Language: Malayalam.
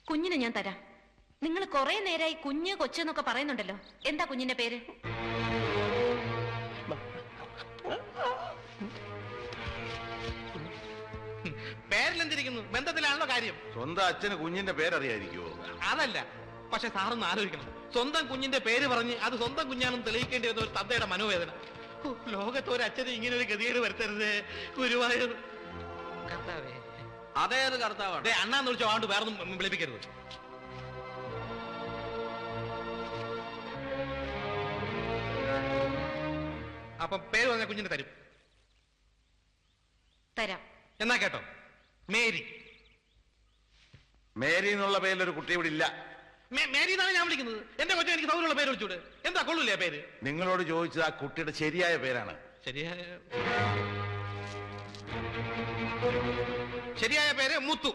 കുഞ്ഞിനെ ഞാൻ തരാം. നിങ്ങൾ കുറെ നേരമായി കുഞ്ഞ് കൊച്ചെന്നൊക്കെ പറയുന്നുണ്ടല്ലോ. എന്താ കുഞ്ഞിന്റെ പേര്? പേരിലെന്തിരിക്കുന്നു? ബന്ധത്തിലാണല്ലോ കാര്യം. സ്വന്തം അച്ഛന് കുഞ്ഞിന്റെ പേരറിയായിരിക്കുമോ? അതല്ല, പക്ഷെ സാറൊന്ന് ആലോചിക്കണം. സ്വന്തം കുഞ്ഞിന്റെ പേര് പറഞ്ഞ് അത് സ്വന്തം കുഞ്ഞാണെന്ന് തെളിയിക്കേണ്ടി വന്ന ഒരു തത്തയുടെ മനോവേദന. ലോകത്ത് ഒരു അച്ഛന് ഇങ്ങനെ ഒരു ഗതികേട് വരുത്തരുത് ഗുരുവായൂർ. കർത്താവേ, അതേത് കർത്താവാണ്? അണ്ണാന്ന് വിളിച്ചോ, ആണ്ട് വേറൊന്നും വിളിപ്പിക്കരുത്. അപ്പൊ പേര് പറഞ്ഞ കുഞ്ഞിന് തരും. തരാം. എന്നാ കേട്ടോ, മേരി. മേരി എന്നുള്ള പേരിലൊരു കുട്ടി ഇവിടെ ഇല്ല. മേരി എന്നാണ് ഞാൻ വിളിക്കുന്നത്. എന്റെ കൊച്ചു എനിക്ക് സൗകര്യമുള്ള പേര് വിളിച്ചൂടെ? എന്താ കൊള്ളൂല്ലേ പേര്? നിങ്ങളോട് ചോദിച്ചത് ആ കുട്ടിയുടെ ശരിയായ പേരാണ്. ശരിയായ പേര് മുത്തു.